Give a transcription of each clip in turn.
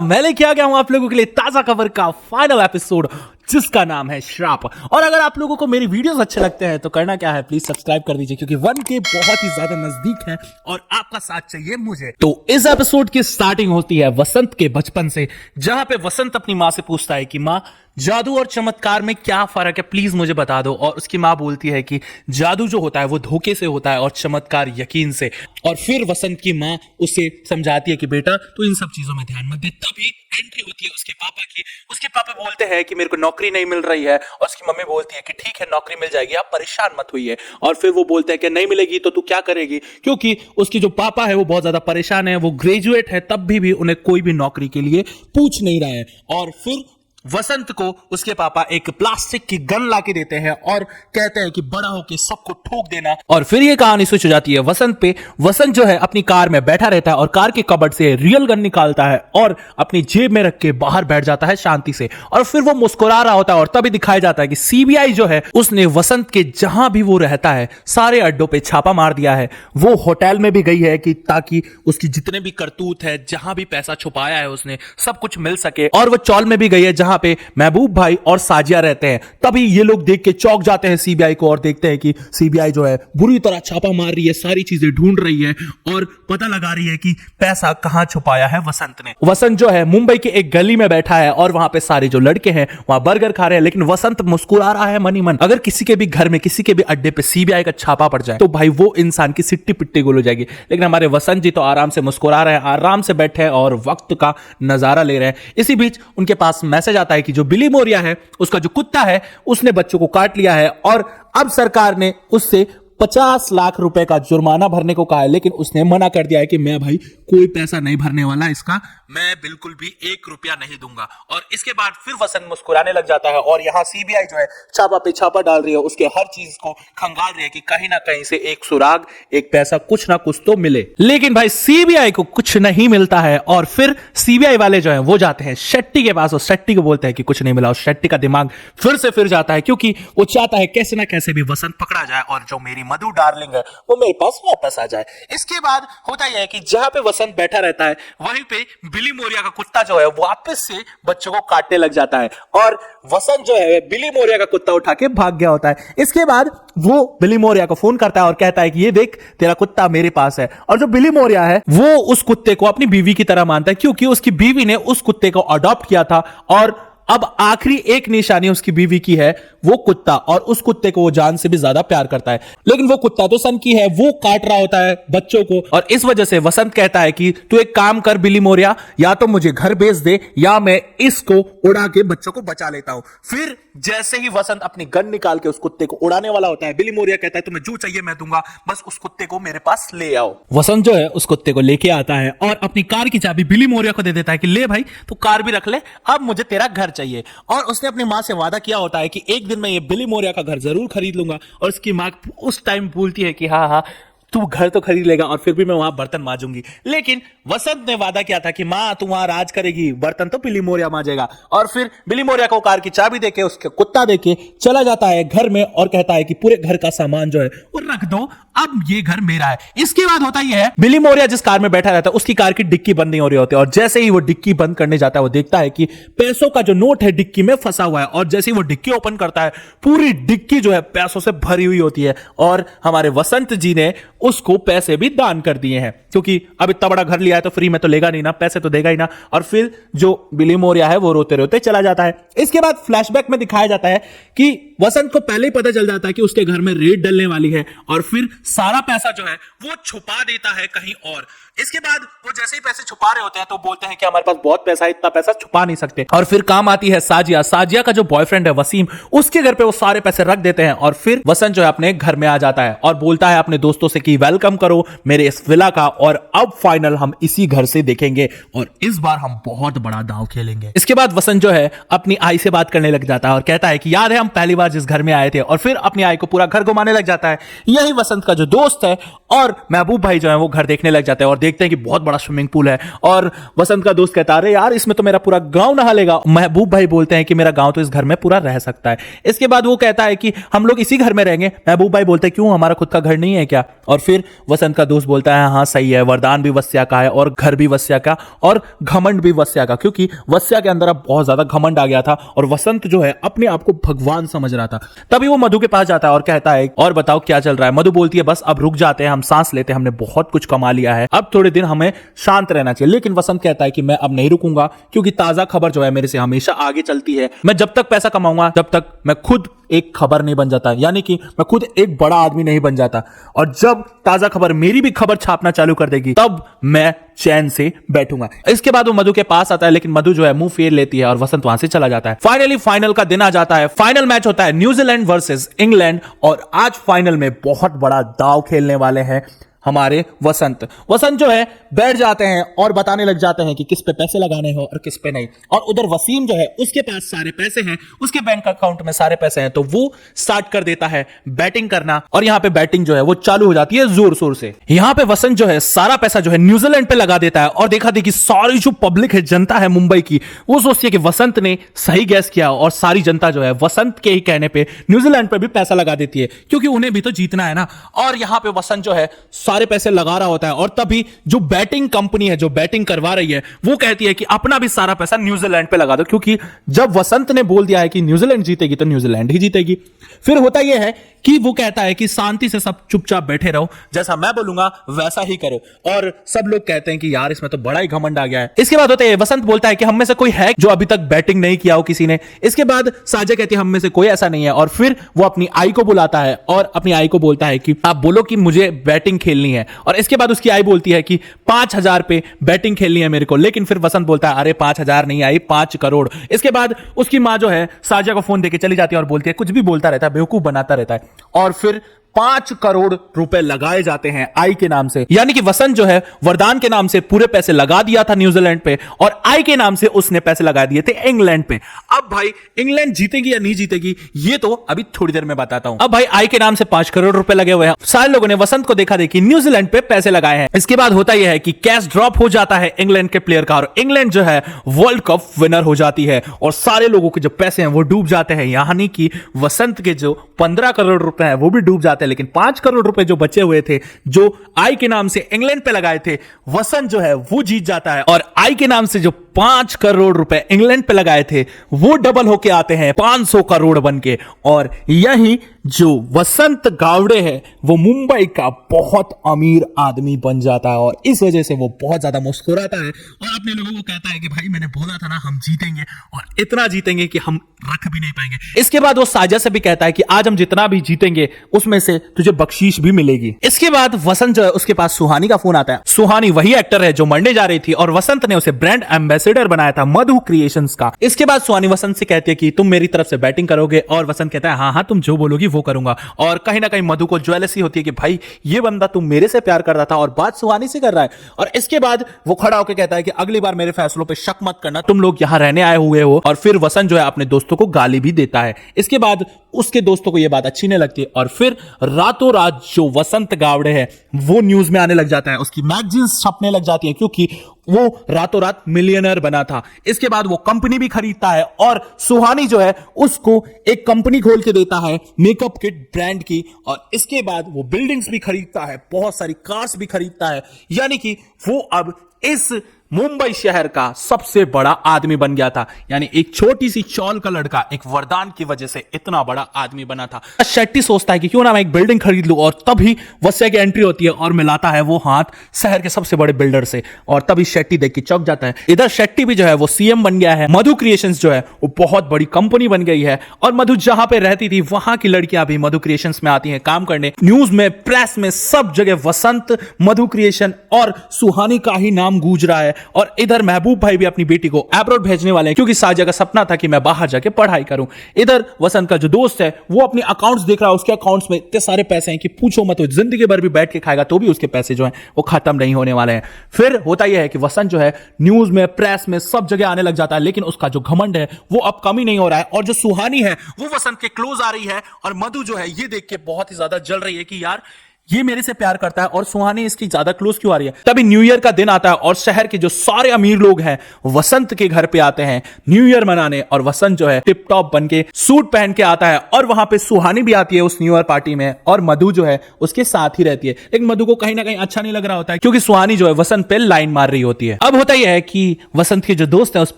मैं लेके आ गया हूं आप लोगों के लिए ताजा खबर का फाइनल एपिसोड जिसका नाम है श्राप। और अगर आप लोगों को मेरी वीडियोस अच्छे लगते हैं तो करना क्या है, प्लीज सब्सक्राइब कर दीजिए क्योंकि 1K बहुत ही ज्यादा नजदीक है और आपका साथ चाहिए मुझे। तो इस एपिसोड की स्टार्टिंग होती है वसंत के बचपन से, जहां पे वसंत अपनी माँ से पूछता है कि माँ जादू और चमत्कार में क्या फर्क है, प्लीज मुझे बता दो। और उसकी माँ बोलती है कि जादू जो होता है वो धोखे से होता है और चमत्कार यकीन से। और फिर वसंत की माँ उसे समझाती है कि बेटा तू इन सब चीजों में ध्यान मत दे। तभी एंट्री होती है उसके पापा की। उसके पापा बोलते हैं कि मेरे को नौकरी नहीं मिल रही है और उसकी मम्मी बोलती है कि ठीक है नौकरी मिल जाएगी, आप परेशान मत होइए। और फिर वो बोलते हैं कि नहीं मिलेगी तो तू क्या करेगी, क्योंकि उसकी जो पापा है वो बहुत ज्यादा परेशान है, वो ग्रेजुएट है तब भी उन्हें कोई भी नौकरी के लिए पूछ नहीं रहा है। और फिर वसंत को उसके पापा एक प्लास्टिक की गन लाके देते हैं और कहते हैं कि बड़ा होके सबको ठोक देना। और फिर ये कहानी स्विच हो जाती है वसंत पे। वसंत जो है अपनी कार में बैठा रहता है और कार के कबर्ड से रियल गन निकालता है और अपनी जेब में रख के बाहर बैठ जाता है शांति से। और फिर वो मुस्कुरा रहा होता है और तभी दिखाया जाता है कि सीबीआई जो है उसने वसंत के जहां भी वो रहता है सारे अड्डों पे छापा मार दिया है। वो होटल में भी गई है कि ताकि उसकी जितने भी करतूत है, जहां भी पैसा छुपाया है उसने, सब कुछ मिल सके। और वो चौल में भी गई है जहां पे महबूब भाई और साजिया रहते हैं। तभी ये लोग देख के चौंक जाते हैं सीबीआई को और देखते हैं कि सीबीआई जो है बुरी तरह छापा मार रही है, सारी चीजें ढूंढ रही है और पता लगा रही है कि पैसा कहां छुपाया है वसंत ने। वसंत जो है मुंबई के एक गली में बैठा है और वहां पे सारे जो लड़के हैं वहां बर्गर खा रहे हैं, लेकिन वसंत मुस्कुरा रहा है मन ही मन। अगर किसी के भी घर में, किसी के भी अड्डे पे सीबीआई का छापा पड़ जाए तो भाई वो इंसान की सिट्टी पिट्टी गुल हो जाएगी। लेकिन हमारे वसंत जी तो आराम से मुस्कुरा रहे हैं, आराम से बैठे हैं और वक्त का नजारा ले रहे हैं। इसी बीच उनके पास मैसेज आता है कि जो बिली मोरिया है उसका जो कुत्ता है उसने बच्चों को काट लिया है और अब सरकार ने उससे 50 लाख रुपए का जुर्माना भरने को कहा है। लेकिन उसने मना कर दिया है कि मैं भाई कोई पैसा नहीं भरने वाला इसका, मैं बिल्कुल भी 1 रुपया नहीं दूंगा। और इसके बाद फिर वसंत मुस्कुराने लग जाता है और यहाँ सीबीआई जो है छापा पे छापा डाल रही है, उसके हर चीज को खंगाल रही है कि कहीं ना कहीं से एक सुराग, एक पैसा, कुछ ना कुछ तो मिले। लेकिन भाई सीबीआई को कुछ नहीं मिलता है और फिर सीबीआई वाले जो है वो जाते हैं शेट्टी के पास और शेट्टी को बोलते हैं कि कुछ नहीं मिला। और शेट्टी का दिमाग फिर जाता है क्योंकि वो चाहता है कैसे ना कैसे भी वसंत पकड़ा जाए और जो मेरी मधु डार्लिंग है वो मेरे पास वापस आ जाए। इसके बाद होता यह है कि जहां पे वसंत बैठा रहता है वहीं पे बिली मोरिया का कुत्ता जो है वापस से बच्चों को काटने लग जाता है और वसंत जो है बिली मोरिया का कुत्ता उठा के भाग गया होता है। इसके बाद वो बिली मोरिया को फोन करता है और कहता है कि ये देख तेरा कुत्ता मेरे पास है। और जो बिली मोरिया है वो उस कुत्ते को अपनी बीवी की तरह मानता है क्योंकि उसकी बीवी ने उस कुत्ते को अडॉप्ट किया था और अब आखिरी एक निशानी उसकी बीवी की है वो कुत्ता, और उस कुत्ते को वो जान से भी ज्यादा प्यार करता है। लेकिन वो कुत्ता तो सन की है, वो काट रहा होता है बच्चों को और इस वजह से वसंत कहता है कि तू एक काम कर बिली मोरिया, या तो मुझे घर भेज दे या मैं इसको उड़ा के बच्चों को बचा लेता हूं। फिर जैसे ही वसंत अपनी गन निकाल के उस कुत्ते को उड़ाने वाला होता है, बिली मोरिया कहता है तुम्हें जो चाहिए मैं दूंगा, बस उस कुत्ते को मेरे पास ले आओ। वसंत जो है उस कुत्ते को लेके आता है और अपनी कार की चाबी बिली मोरिया को दे देता है कि ले भाई तू कार भी रख ले, अब मुझे तेरा घर चाहिए। और उसने अपनी मां से वादा किया होता है कि एक दिन मैं ये बिली मोरिया का घर जरूर खरीद लूंगा। और उसकी मां उस टाइम बोलती है कि हाँ हाँ तू घर तो खरीद लेगा और फिर भी मैं वहां बर्तन मांजूंगी। लेकिन वसंत ने वादा किया था कि मां तू वहां राज करेगी, बर्तन तो बिली मोरिया मांजेगा। और फिर बिली मोरिया को कार की चाबी देके उसके कुत्ता देके चला जाता है घर में और कहता है कि पूरे घर का सामान जो है वो रख दो, अब ये घर मेरा है। इसके बाद होता ही है बिली मोरिया जिस कार में बैठा रहता है उसकी कार की डिक्की बंद नहीं हो रही होती है और जैसे ही वो डिक्की बंद करने जाता है वो देखता है कि पैसों का जो नोट है डिक्की में फंसा हुआ है। और जैसे ही वो डिक्की ओपन करता है पूरी डिक्की जो है पैसों से भरी हुई होती है और हमारे वसंत जी ने उसको पैसे भी दान कर दिए हैं क्योंकि अब इतना बड़ा घर लिया है तो फ्री में तो लेगा नहीं ना, पैसे तो देगा ही ना। और फिर जो बिली मोरिया है वो रोते रोते चला जाता है। इसके बाद फ्लैशबैक में दिखाया जाता है कि वसंत को पहले ही पता चल जाता है कि उसके घर में रेड डलने वाली है और फिर सारा पैसा जो है वो छुपा देता है कहीं और। इसके बाद वो जैसे ही पैसे छुपा रहे होते हैं तो बोलते हैं कि हमारे पास बहुत पैसा है, इतना पैसा छुपा नहीं सकते। और फिर काम आती है साजिया। साजिया का जो बॉयफ्रेंड है वसीम, उसके घर पे वो सारे पैसे रख देते हैं और फिर वसंत जो है अपने घर में आ जाता है और बोलता है अपने दोस्तों से कि वेलकम करो मेरे इस विला का और अब फाइनल हम इसी घर से देखेंगे और इस बार हम बहुत बड़ा दांव खेलेंगे। इसके बाद वसंत जो है अपनी आई से बात करने लग जाता है और कहता है कि याद है हम पहली बार जिस घर में आए थे, और फिर अपनी आई को पूरा घर घुमाने लग जाता है। यही वसंत का जो दोस्त है और महबूब भाई जो है वो घर देखने लग जाते हैं और देखते हैं कि बहुत बड़ा स्विमिंग पूल है। और वसंत का दोस्त कहता है अरे यार इसमें तो मेरा पूरा गांव नहा लेगा। महबूब भाई बोलते हैं कि मेरा गांव तो इस घर में पूरा रह सकता है। इसके बाद वो कहता है कि हम लोग इसी घर में रहेंगे। महबूब भाई बोलते हैं क्यों, हमारा खुद का घर नहीं है क्या? और फिर वसंत का दोस्त बोलता है हाँ सही है, वरदान भी वस्या का है और घर भी वस्या का और घमंड भी वस्या का, क्योंकि वस्या के अंदर अब बहुत ज्यादा घमंड आ गया था और वसंत जो है अपने आप को भगवान समझ रहा था। तभी वो मधु के पास जाता है और कहता है और बताओ क्या चल रहा है। मधु बोलती है बस अब रुक जाते हैं, हम सांस लेते हैं, हमने बहुत कुछ कमा लिया है, अब थोड़े दिन हमें शांत रहना चाहिए। लेकिन वसंत कहता है कि मैं अब नहीं रुकूंगा, क्योंकि ताजा खबर जो है मेरे से हमेशा आगे चलती है। मैं जब तक पैसा कमाऊंगा तब तक मैं खुद एक खबर नहीं बन जाता, यानी कि मैं खुद एक बड़ा आदमी नहीं बन जाता, और जब ताजा खबर मेरी भी खबर छापना चालू कर देगी तब मैं चैन से बैठूंगा। इसके बाद वो मधु के पास आता है, लेकिन मधु जो है मुंह फेर लेती है और वसंत वहां से चला जाता है। फाइनली फाइनल का दिन आ जाता है। फाइनल मैच होता है न्यूजीलैंड वर्सेस इंग्लैंड, और आज फाइनल में बहुत बड़ा दांव खेलने वाले हैं हमारे वसंत। वसंत जो है बैठ जाते हैं और बताने लग जाते हैं कि किस पे पैसे लगाने हो और किस पे नहीं। और उधर वसीम जो है उसके पास सारे पैसे हैं, उसके बैंक अकाउंट में सारे पैसे हैं, तो वो स्टार्ट कर देता है बैटिंग करना। और यहां पे बैटिंग जो है वो चालू हो जाती है जोर शोर से। यहां पे वसंत जो है सारा पैसा जो है न्यूजीलैंड पे लगा देता है और देखा देखी सारी जो पब्लिक है, जनता है मुंबई की, वो सोचती है कि वसंत ने सही गैस किया और सारी जनता जो है वसंत के ही कहने पे न्यूजीलैंड पे भी पैसा लगा देती है, क्योंकि उन्हें भी तो जीतना है ना। और यहां पे वसंत जो है सारे पैसे लगा रहा होता है और तभी जो बैटिंग कंपनी है जो बैटिंग करवा रही है वो कहती है कि अपना भी सारा पैसा न्यूजीलैंड पे लगा दो, क्योंकि जब वसंत ने बोल दिया है कि न्यूजीलैंड जीतेगी तो न्यूजीलैंड ही जीतेगी। फिर होता यह है कि वो कहता है कि शांति से सब चुपचाप बैठे रहो, जैसा मैं बोलूंगा वैसा ही करो। और सब लोग कहते हैं कि यार इसमें तो बड़ा ही घमंड आ गया है। इसके बाद होता है वसंत बोलता है कि हम में से कोई है जो अभी तक बैटिंग नहीं किया हो किसी ने। इसके बाद साजा कहती है हम में से कोई ऐसा नहीं है, और फिर वो अपनी आई को बुलाता है और अपनी आई को बोलता है कि आप बोलो कि मुझे बैटिंग खेलनी है। और इसके बाद उसकी आई बोलती है कि 5,000 पे बैटिंग खेलनी है मेरे को। लेकिन फिर वसंत बोलता है अरे 5,000 नहीं आई, 5 करोड़। इसके बाद उसकी मां जो है साजा को फोन देके चली जाती है और बोलती है कुछ भी बोलता रहता है, बेवकूफ बनाता रहता है। और फिर 5 करोड़ रुपए लगाए जाते हैं आई के नाम से, यानी कि वसंत जो है वरदान के नाम से पूरे पैसे लगा दिया था न्यूजीलैंड पे और आई के नाम से उसने पैसे लगा दिए थे इंग्लैंड पे। अब भाई इंग्लैंड जीतेगी या नहीं जीतेगी ये तो अभी थोड़ी देर में बताता हूं। अब भाई आई के नाम से 5 करोड़ रुपए लगे हुए हैं। सारे लोगों ने वसंत को देखा देखी न्यूजीलैंड पे पैसे लगाए हैं। इसके बाद होता यह है कि कैश ड्रॉप हो जाता है इंग्लैंड के प्लेयर का और इंग्लैंड जो है वर्ल्ड कप विनर हो जाती है और सारे लोगों के जो पैसे हैं वो डूब जाते हैं, यानी कि वसंत के जो 15 करोड़ रुपए हैं वो भी डूब जाते हैं। लेकिन 5 करोड़ रुपए जो बचे हुए थे जो आई के नाम से इंग्लैंड पे लगाए थे, वसंत जो है वो जीत जाता है और आई के नाम से जो 5 करोड़ रुपए इंग्लैंड पे लगाए थे वो डबल होके आते हैं 500 करोड़ बनके। और यही जो वसंत गावड़े है वो मुंबई का बहुत अमीर आदमी बन जाता है और इस वजह से वो बहुत ज्यादा मुस्कुराता है और अपने लोगों को कहता है कि भाई मैंने बोला था ना हम जीतेंगे, और इतना जीतेंगे कि हम रख भी नहीं पाएंगे। इसके बाद वो साजा से भी कहता है कि आज हम जितना भी जीतेंगे उसमें से तुझे बख्शीश भी मिलेगी। इसके बाद वसंत जो है उसके पास सुहानी का फोन आता है। सुहानी वही एक्टर है जो मरने जा रही थी और वसंत ने उसे ब्रांड एम्बेसडर बनाया था मधु क्रिएशंस का। इसके बाद सुहानी वसंत से कहती है कि तुम मेरी तरफ से बैटिंग करोगे, और वसंत कहता है हाँ हाँ तुम जो बोलोगी वो करूंगा। और कहीं ना कहीं मधु को ज्वेलसी होती है कि भाई ये बंदा तुम मेरे से प्यार कर रहा था और बात सुहानी से कर रहा है। और इसके बाद वो खड़ा होकर कहता है कि अगली बार मेरे फैसलों पे शक मत करना, तुम लोग यहां रहने आए हुए हो। और फिर वसंत जो है अपने दोस्तों को गाली भी देता है। इसके बाद उसके दोस्तों को यह बात अच्छी नहीं लगती और फिर रातों रात जो वसंत गावड़े है वो न्यूज में आने लग जाता है, उसकी मैगजीन्स छपने लग जाती है क्योंकि वो रातों रात मिलियनर बना था। इसके बाद वो कंपनी भी खरीदता है और सुहानी जो है उसको एक कंपनी खोल के देता है मेकअप किट ब्रांड की, और इसके बाद वो बिल्डिंग्स भी खरीदता है, बहुत सारी कार्स भी खरीदता है, यानी कि वो अब इस मुंबई शहर का सबसे बड़ा आदमी बन गया था। यानी एक छोटी सी चौल का लड़का एक वरदान की वजह से इतना बड़ा आदमी बना था। शेट्टी सोचता है कि क्यों ना मैं एक बिल्डिंग खरीद लूं, और तभी वस्या की एंट्री होती है और मिलाता है वो हाथ शहर के सबसे बड़े बिल्डर से, और तभी शेट्टी देख के चौंक जाता है। इधर शेट्टी भी जो है वो सीएम बन गया है, मधु क्रिएशंस जो है वो बहुत बड़ी कंपनी बन गई है, और मधु जहां पे रहती थी वहां की लड़कियां भी मधु क्रिएशंस में आती हैं काम करने। न्यूज में, प्रेस में, सब जगह वसंत, मधु क्रिएशन और सुहानी का ही नाम गूंज रहा है। और इधर महबूब भाई भी अपनी बेटी को एब्रॉड भेजने वाले हैं क्योंकि साजिया का सपना था कि मैं बाहर जाके पढ़ाई करूं। इधर वसंत का जो दोस्त है वो अपनी अकाउंट्स देख रहा है, उसके अकाउंट्स में इतने सारे पैसे हैं कि पूछो मत, जिंदगी भर भी बैठ के खाएगा तो भी उसके पैसे जो हैं वो खत्म नहीं होने वाले हैं। फिर होता यह है कि वसंत जो है न्यूज में, प्रेस में, सब जगह आने लग जाता है, लेकिन उसका जो घमंड है वो अब कम ही नहीं हो रहा है। और जो सुहानी है वो वसंत के क्लोज आ रही है और मधु जो है ये देख के बहुत ही ज्यादा जल रही है कि यार ये मेरे से प्यार करता है और सुहानी इसकी ज्यादा क्लोज क्यों आ रही है। तभी न्यू ईयर का दिन आता है और शहर के जो सारे अमीर लोग हैं वसंत के घर पे आते हैं न्यू ईयर मनाने, और वसंत जो है टिप टॉप बन के सूट पहन के आता है और वहां पे सुहानी भी आती है उस न्यू ईयर पार्टी में और मधु जो है उसके साथ ही रहती है। लेकिन मधु को कहीं ना कहीं अच्छा नहीं लग रहा होता है क्योंकि सुहानी जो है वसंत पे लाइन मार रही होती है। अब होता यह है कि वसंत के जो दोस्त है उस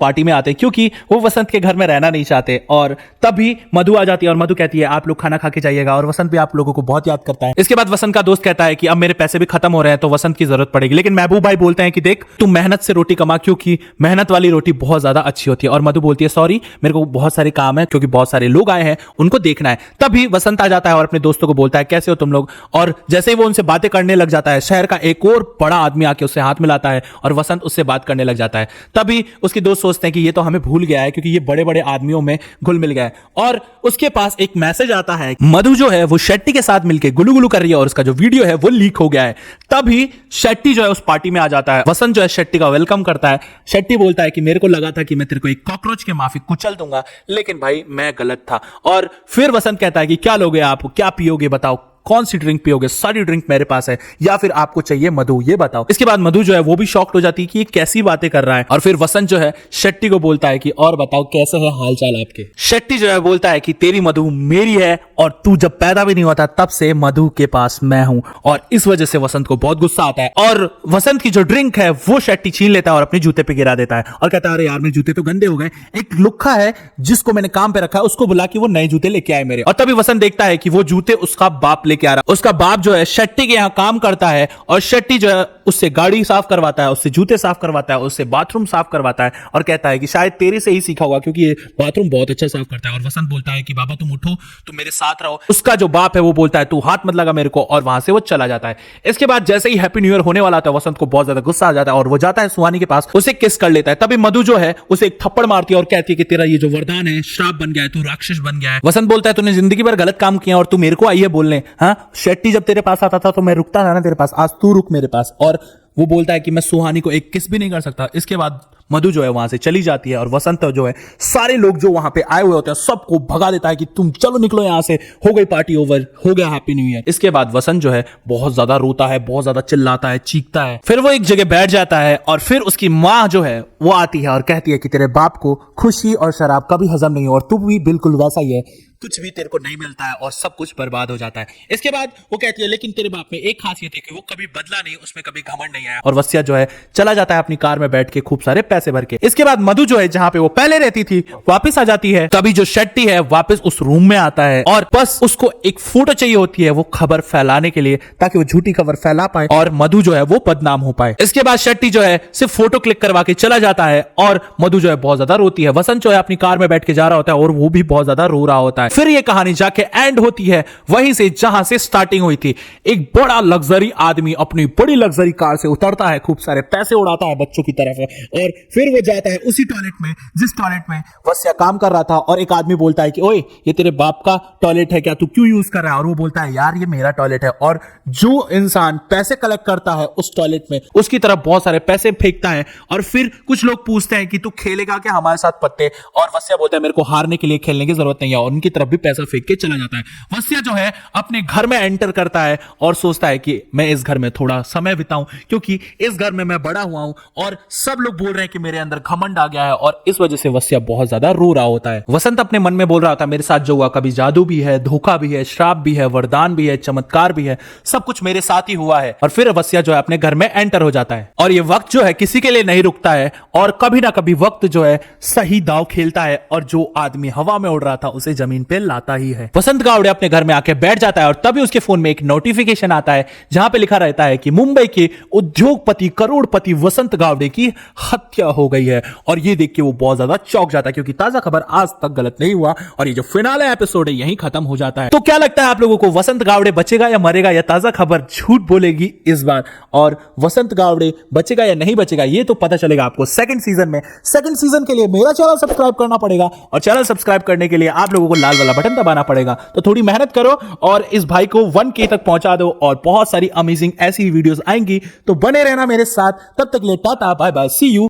पार्टी में आते हैं क्योंकि वो वसंत के घर में रहना नहीं चाहते, और तभी मधु आ जाती है और मधु कहती है आप लोग खाना खा के जाइएगा, और वसंत भी आप लोगों को बहुत याद करता है। इसके बाद वसंत का दोस्त कहता है कि अब मेरे पैसे भी खत्म हो रहे हैं तो वसंत की जरूरत पड़ेगी, लेकिन महबूब भाई बोलते हैं कि देख तू मेहनत से रोटी कमा क्योंकि मेहनत वाली रोटी बहुत ज्यादा अच्छी होती है। और मधु बोलती है सॉरी मेरे को बहुत सारे काम है क्योंकि बहुत सारे लोग आए हैं उनको देखना है। तभी वसंत आ जाता है और अपने दोस्तों को बोलता है कैसे हो तुम लोग, और जैसे ही वो उनसे बातें करने लग जाता है शहर का एक और बड़ा आदमी आके उससे हाथ मिलाता है और वसंत उससे बात करने लग जाता है। तभी उसके दोस्त सोचते हैं कि ये तो हमें भूल गया है क्योंकि ये बड़े बड़े आदमियों में घुल मिल गया है, और उसके पास एक मैसेज आता है मधु जो है वो शेट्टी के साथ मिलकर गुलू गुलू कर रही है और उसका जो वीडियो है वो लीक हो गया है। तभी शेट्टी जो है उस पार्टी में आ जाता है, वसंत जो है शेट्टी का वेलकम करता है। शेट्टी बोलता है कि मेरे को लगा था कि मैं तेरे को एक कॉकरोच के माफी कुचल दूंगा, लेकिन भाई मैं गलत था। और फिर वसंत कहता है कि क्या लोगे आप, क्या पियोगे बताओ, कौन सी ड्रिंक पियोगे, सारी ड्रिंक मेरे पास है, या फिर आपको चाहिए मधु ये बताओ। इसके बाद मधु जो है वो भी शॉक्ड हो जाती है कि ये कैसी बातें कर रहा है, और फिर वसंत जो है शेट्टी को बोलता है कि और बताओ कैसे है हालचाल आपके। शेट्टी जो है बोलता है कि तेरी मधु मेरी है और तू जब पैदा भी नहीं होता तब से मधु के पास मैं हूं, और इस वजह से वसंत को बहुत गुस्सा आता है और वसंत की जो ड्रिंक है वो शेट्टी छीन लेता है और अपने जूते पे गिरा देता है और कहता है अरे यार मेरे जूते तो गंदे हो गए, एक लुक्खा है जिसको मैंने काम पे रखा है उसको बुला कि वो नए जूते लेके आए मेरे। और तभी वसंत देखता है कि वो जूते उसका बाप लेके आ रहा है। उसका बाप जो है शेट्टी के यहां काम करता है और शेट्टी जो है उससे गाड़ी साफ करवाता है, उससे जूते साफ करवाता है, उससे बाथरूम साफ करवाता है और कहता है कि शायद तेरे से ही सीखा होगा क्योंकि ये बाथरूम बहुत अच्छा साफ करता है। और वसंत बोलता है कि बाबा तुम उठो, तुम मेरे साथ रहो। उसका जो बाप है वो बोलता है तू हाथ मत लगा मेरे को, और वहां से वो चला जाता है। इसके बाद जैसे ही हैप्पी न्यू ईयर होने वाला था वसंत को बहुत ज्यादा गुस्सा आ जाता है और वो जाता है सुहानी के पास, उसे किस कर लेता है। तभी मधु जो है उसे एक थप्पड़ मारती है और कहती है कि तेरा ये जो वरदान है श्राप बन गया है, तू राक्षस बन गया है। वसंत बोलता है तूने जिंदगी भर गलत काम किया और तू मेरे को आई है बोलने, हाँ शेट्टी जब तेरे पास आता था तो मैं रुकता था ना तेरे पास, आज तू रुक मेरे पास। और वो बोलता है कि मैं सुहानी को एक किस भी नहीं कर सकता। इसके बाद मधु जो है वहां से चली जाती है और वसंत जो है सारे लोग जो वहां पे आए हुए होते हैं सबको भगा देता है कि तुम चलो निकलो यहां से, हो गई पार्टी ओवर, हो गया हैप्पी न्यू ईयर। इसके बाद वसंत जो है बहुत ज्यादा रोता है, बहुत ज्यादा चिल्लाता है, चीखता है। फिर वो एक जगह बैठ जाता है और फिर उसकी माँ जो है वो आती है और कहती है कि तेरे बाप को खुशी और शराब कभी हजम नहीं हो और तू भी बिल्कुल वैसा ही है, कुछ भी तेरे को नहीं मिलता है और सब कुछ बर्बाद हो जाता है। इसके बाद वो कहती है लेकिन तेरे बाप में एक खासियत है कि वो कभी बदला नहीं, उसमें कभी घमंड नहीं आया। और वसिया जो है चला जाता है अपनी कार में बैठ के खूब सारे पैसे भर के। इसके बाद मधु जो है जहां पे वो पहले रहती थी वापस आ जाती है। तभी जो शेट्टी है वापस उस रूम में आता है और बस उसको एक फोटो चाहिए होती है वो खबर फैलाने के लिए, ताकि वो झूठी खबर फैला पाए और मधु जो है वो बदनाम हो पाए। इसके बाद शेट्टी जो है सिर्फ फोटो क्लिक करवा के चला जाता है और मधु जो है बहुत ज्यादा रोती है। वसंत जो है अपनी कार में बैठ के जा रहा होता है और वो भी बहुत ज्यादा रो रहा होता है। फिर ये कहानी जाके एंड होती है वहीं से जहां से स्टार्टिंग हुई थी। एक बड़ा लग्जरी आदमी अपनी बड़ी लग्जरी कार से उतरता है, खूब सारे पैसे उड़ाता है बच्चों की तरफ और फिर वो जाता है उसी टॉयलेट में जिस टॉयलेट में वसिया काम कर रहा था। और एक आदमी बोलता है कि ओए ये तेरे बाप का टॉयलेट है क्या, तू क्यों यूज कर रहा है? और वो बोलता है यार ये मेरा टॉयलेट है। और जो इंसान पैसे कलेक्ट करता है उस टॉयलेट में उसकी तरफ बहुत सारे पैसे फेंकता है और फिर कुछ लोग पूछते हैं कि तू खेलेगा क्या हमारे साथ पत्ते? और वसिया बोलता है मेरे को हारने के लिए खेलने की जरूरत नहीं है और उनकी तरफ भी पैसा फेंक के चला जाता है। वसिया जो है अपने घर में एंटर करता है और सोचता है कि मैं इस घर में थोड़ा समय बिताऊं क्योंकि इस घर में मैं बड़ा हुआ हूं और सब लोग बोल रहे हैं कि मेरे अंदर घमंड आ गया है और इस वजह से वसिया बहुत ज्यादा रो रहा होता है। वसंत अपने मन में बोल रहा था मेरे साथ जो हुआ कभी जादू भी है, धोखा भी है, श्राप भी है, वरदान भी है, चमत्कार भी है, सब कुछ मेरे साथ ही हुआ है। और फिर वसिया जो है अपने घर में एंटर हो जाता है और ये वक्त जो है किसी के लिए नहीं रुकता है और कभी ना कभी वक्त जो है सही दाव खेलता है और जो आदमी हवा में उड़ रहा था उसे जमीन पे लाता ही है। वसंत गावड़े अपने घर में आके बैठ जाता है और तभी उसके फोन में एक नोटिफिकेशन आता है जहां पे लिखा रहता है कि मुंबई के उद्योगपति करोड़पति वसंत गावड़े की हत्या हत्या हो गई है। और ये देख के वो बहुत ज्यादा चौंक जाता है क्योंकि ताजा खबर आज तक गलत नहीं हुआ और ये जो फिनाले एपिसोड है यहीं खत्म हो जाता है। तो क्या लगता है आप लोगों को, वसंत गावड़े बचेगा या मरेगा, या ताजा खबर झूठ बोलेगी इस बार, और वसंत गावड़े बचेगा या नहीं बचेगा ये तो पता चलेगा आपको सेकंड सीजन में। सेकंड सीजन के लिए मेरा चैनल सब्सक्राइब करना पड़ेगा और चैनल सब्सक्राइब करने के लिए आप लोगों को लाल वाला बटन दबाना पड़ेगा। तो थोड़ी मेहनत करो और इस भाई को 1K तक पहुंचा दो और बहुत सारी अमेजिंग ऐसी वीडियोस आएंगी। तो बने रहना मेरे साथ, तब तक के लिए tata bye bye, see you.